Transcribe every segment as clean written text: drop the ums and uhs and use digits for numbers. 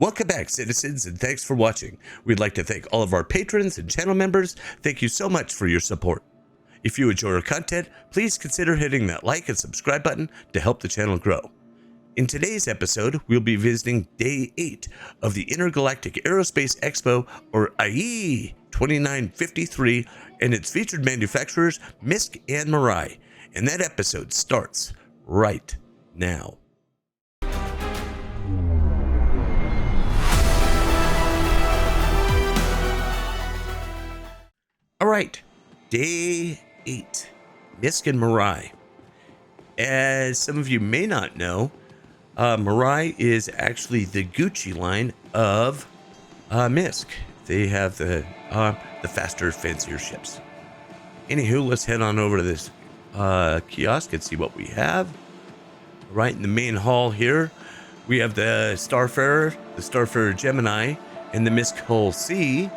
Welcome back, citizens, and thanks for watching. We'd like to thank all of our patrons and channel members. Thank you so much for your support. If you enjoy our content, please consider hitting that like and subscribe button to help the channel grow. In today's episode, we'll be visiting Day 8 of the Intergalactic Aerospace Expo, or IAE 2953, and its featured manufacturers, MISC and Mirai. And that episode starts right now. All right, Day 8, MISC and Mirai. As some of you may not know, Mirai is actually the Gucci line of MISC. They have the faster, fancier ships. Anywho, let's head on over to this kiosk and see what we have. Right in the main hall here, we have the Starfarer Gemini, and the MISC Hull C.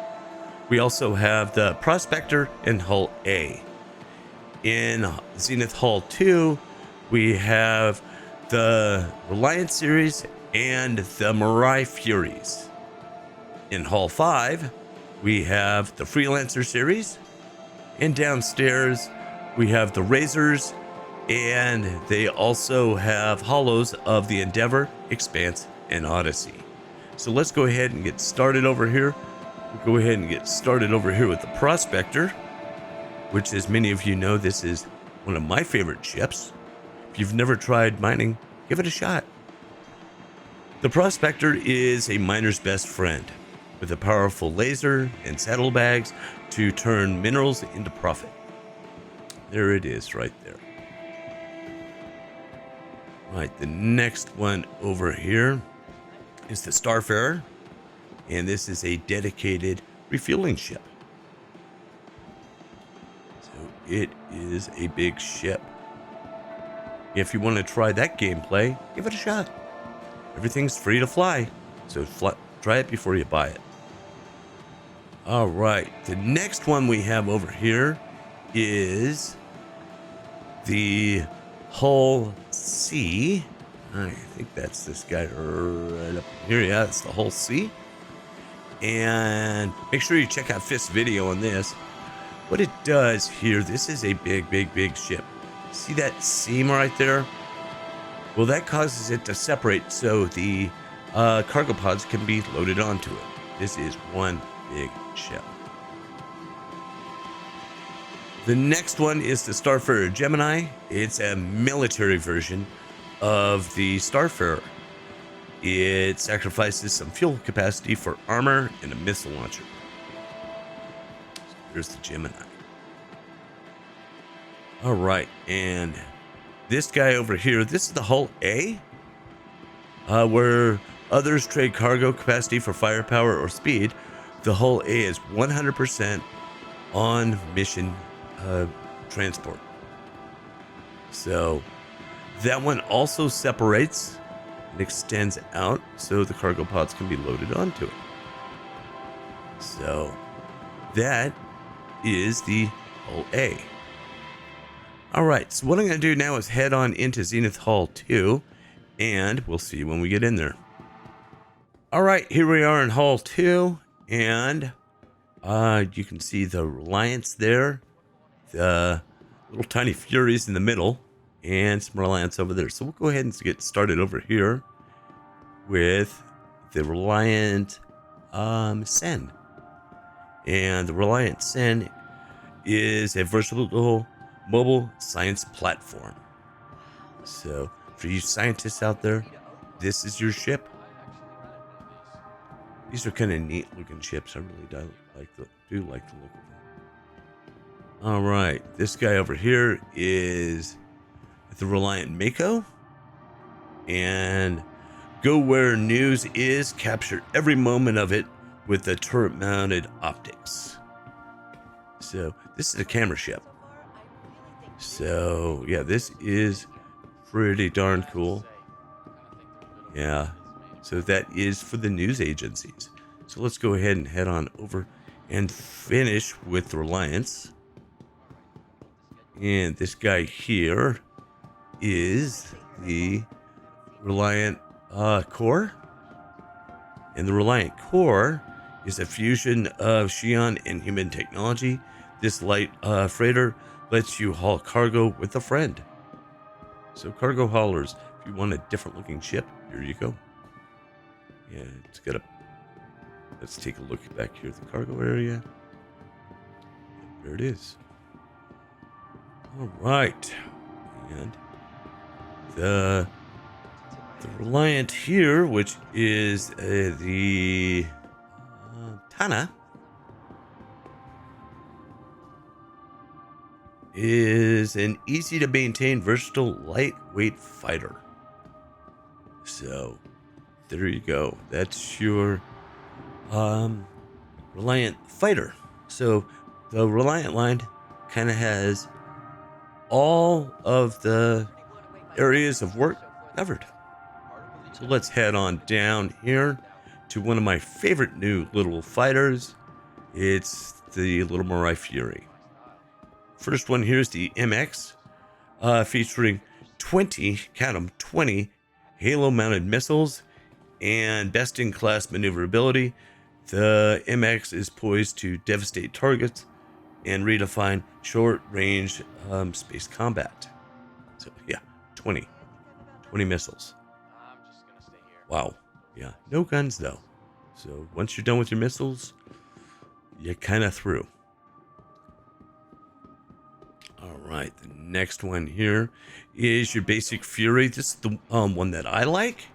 We also have the Prospector and Hull A. In Zenith Hull 2, we have the Reliance series and the Mirai Furies. In Hull 5, we have the Freelancer series. And downstairs, we have the Razors, and they also have hollows of the Endeavor, Expanse, and Odyssey. So let's go ahead and get started over here. We'll go ahead and get started over here with the Prospector, which, as many of you know, this is one of my favorite ships. If you've never tried mining, give it a shot. The Prospector is a miner's best friend, with a powerful laser and saddlebags to turn minerals into profit. There it is right there. Right, the next one over here is the Starfarer, and this is a dedicated refueling ship. So it is a big ship. If you want to try that gameplay, give it a shot. Everything's free to fly, so try it before you buy it. All right, the next one we have over here is the Hull C. I think that's this guy right up here. Yeah, it's the Hull C. And make sure you check out Fist's video on this. What it does here, this is a big ship. See that seam right there? Well, that causes it to separate so the cargo pods can be loaded onto it. This is one big ship. The next one is the Starfarer Gemini. It's a military version of the Starfarer. It sacrifices some fuel capacity for armor and a missile launcher. So here's the Gemini. All right, and this guy over here, this is the Hull A, where others trade cargo capacity for firepower or speed. The Hull A is 100% on mission transport. So that one also separates and extends out so the cargo pods can be loaded onto it. So that is the Hull A. All right, so what I'm going to do now is head on into Zenith Hull 2, and we'll see you when we get in there. All right, here we are in Hull 2, and you can see the Reliance there, the little tiny Furies in the middle, and some Reliance over there. So we'll go ahead and get started over here with the Reliant Sen. And the Reliant Sen is a versatile mobile science platform. So for you scientists out there, this is your ship. These are kind of neat looking ships. I really do like the look of them. All right, this guy over here is the Reliant Mako, and go where news is, capture every moment of it with the turret mounted optics. So this is a camera ship. So yeah, this is pretty darn cool. Yeah, so that is for the news agencies. So let's go ahead and head on over and finish with the Reliance. And this guy here is the Reliant Core. And the Reliant core is a fusion of Xi'an and human technology. This light freighter lets you haul cargo with a friend. So cargo haulers, if you want a different looking ship, here you go. Yeah, it's got a, let's take a look back here at the cargo area. There it is. All right. And the Reliant here, which is the Tana, is an easy to maintain, versatile, lightweight fighter. So there you go. That's your Reliant fighter. So the Reliant line kind of has all of the areas of work covered. So let's head on down here to one of my favorite new little fighters. It's the Little Mirai Fury. First one here is the MX, featuring 20, count them, 20 Halo-mounted missiles and best-in-class maneuverability. The MX is poised to devastate targets and redefine short-range space combat. So yeah, 20 missiles. Wow. Yeah, no guns though. So once you're done with your missiles, you're kind of through. All right, the next one here is your basic Fury. This is the one that I like,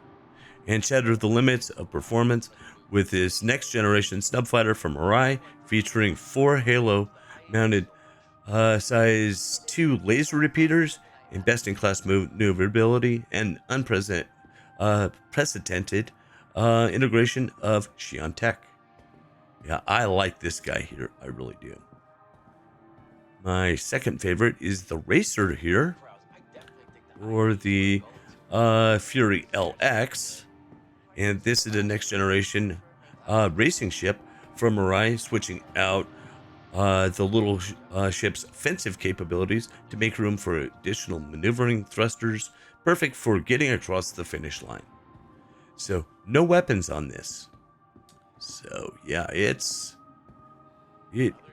and shatter the limits of performance with this next generation snub fighter from Mirai, featuring 4 Halo mounted size 2 laser repeaters and best-in-class maneuverability and unprecedented integration of Xi'an tech. Yeah, I like this guy here. I really do. My second favorite is the Racer here, or the Fury LX. And this is the next generation racing ship from Mirai, switching out the little ship's offensive capabilities to make room for additional maneuvering thrusters, perfect for getting across the finish line. So no weapons on this. So yeah,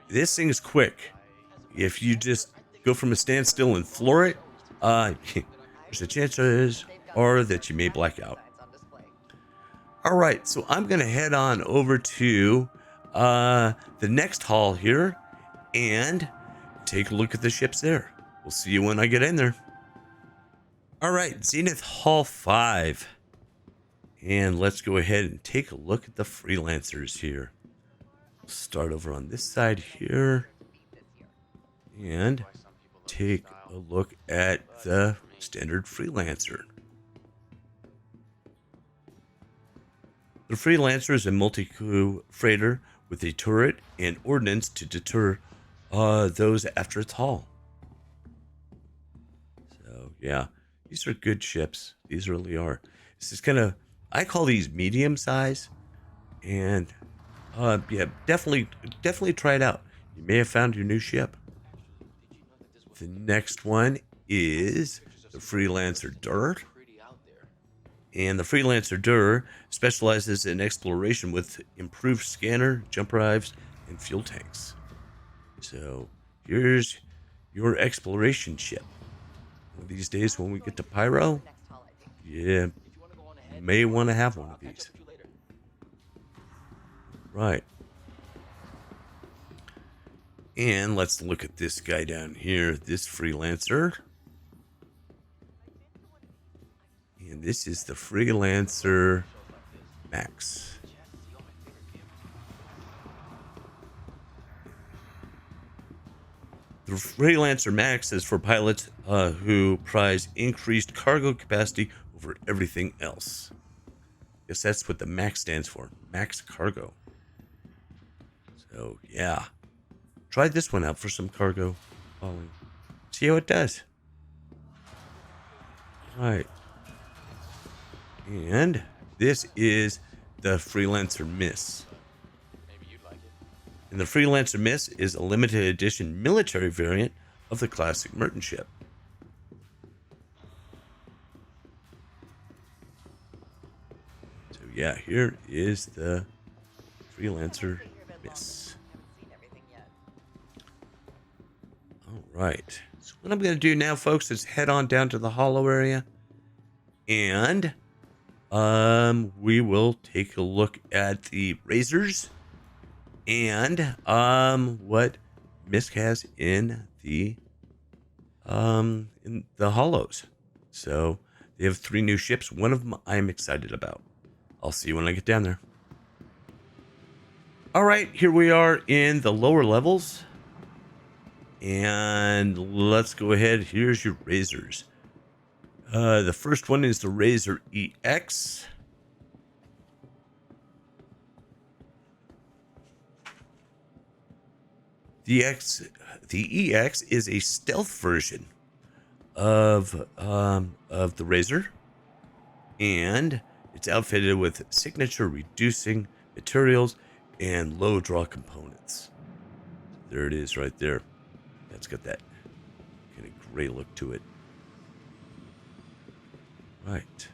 this thing's quick. If you just go from a standstill and floor it, there's a chance that you may black out. All right, so I'm gonna head on over to the next hall here and take a look at the ships there. We'll see you when I get in there. All right, Zenith Hall 5. And let's go ahead and take a look at the freelancers here. We'll start over on this side here and take a look at the standard freelancer. The freelancer is a multi-crew freighter with a turret and ordnance to deter those after its haul. So yeah, these are good ships. These really are. This is kind of, I call these medium size, and yeah, definitely try it out. You may have found your new ship. The next one is the Freelancer Dur. And the Freelancer Dur specializes in exploration with improved scanner, jump drives, and fuel tanks. So here's your exploration ship. One of these days when we get to Pyro, yeah, you may want to have one of these. Right. And let's look at this guy down here, this freelancer. And this is the Freelancer Max. The Freelancer Max is for pilots who prize increased cargo capacity over everything else. Guess that's what the Max stands for, Max Cargo. So yeah, try this one out for some cargo hauling. See how it does. All right. And this is the Freelancer MISC. And the Freelancer MISC is a limited edition military variant of the classic merchant ship. So yeah, here is the Freelancer Miss. All right. So what I'm going to do now, folks, is head on down to the hollow area, and we will take a look at the razors and what MISC has in the hollows. So they have 3 new ships. One of them I'm excited about. I'll see you when I get down there. All right, here we are in the lower levels. And let's go ahead. Here's your razors. The first one is the Razor EX. The EX is a stealth version of the Razor, and it's outfitted with signature reducing materials and low draw components. There it is right there. It's got that kind of gray look to it. Right.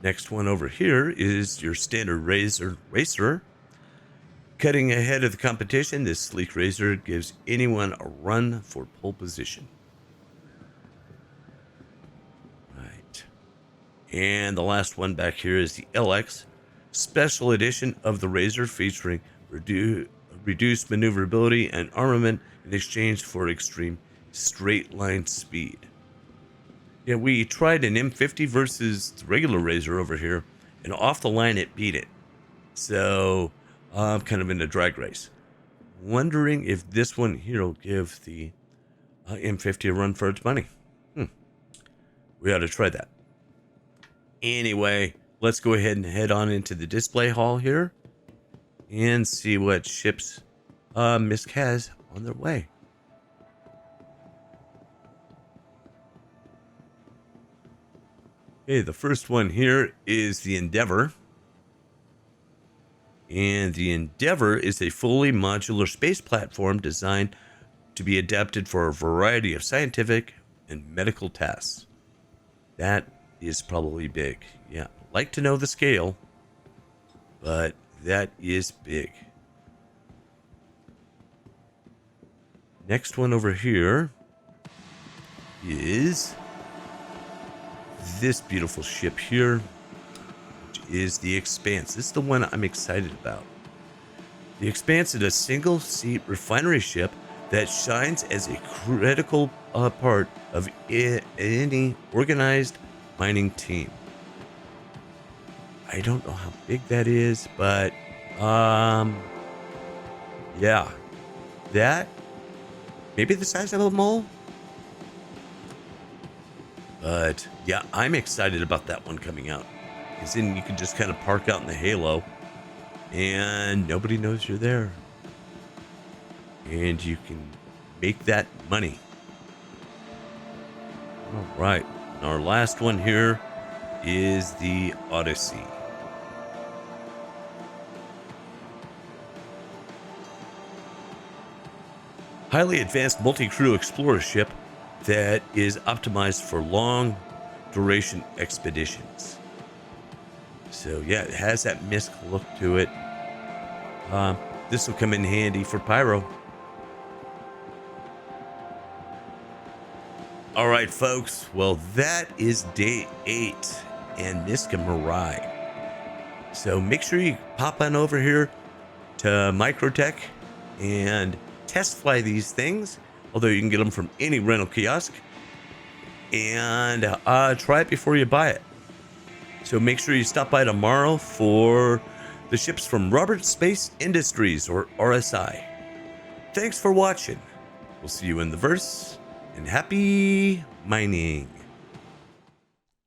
Next one over here is your standard Razor Racer. Cutting ahead of the competition, this sleek razor gives anyone a run for pole position. Right. And the last one back here is the LX, special edition of the Razor, featuring reduced maneuverability and armament in exchange for extreme straight line speed. Yeah, we tried an M50 versus the regular Razor over here, and off the line it beat it. So I'm kind of in a drag race. Wondering if this one here will give the M50 a run for its money. We ought to try that. Anyway, let's go ahead and head on into the display hall here and see what ships MISC has on their way. Okay, the first one here is the Endeavor. And the Endeavor is a fully modular space platform designed to be adapted for a variety of scientific and medical tasks. That is probably big. Yeah, I'd like to know the scale, but that is big. Next one over here is this beautiful ship here, which is the Expanse. This is the one I'm excited about. The Expanse is a single-seat refinery ship that shines as a critical part of any organized mining team. I don't know how big that is, but yeah, that maybe the size of a mole. But yeah, I'm excited about that one coming out, because then you can just kind of park out in the halo and nobody knows you're there, and you can make that money. All right, our last one here is the Odyssey. Highly advanced multi-crew explorer ship that is optimized for long duration expeditions. So yeah, it has that MISC look to it. This will come in handy for pyro. All right, folks. Well, that is day 8 and MISC and Mirai. So make sure you pop on over here to Microtech and test fly these things, although you can get them from any rental kiosk, and try it before you buy it. So make sure you stop by tomorrow for the ships from Roberts Space Industries, or RSI. Thanks for watching. We'll see you in the verse, and happy mining.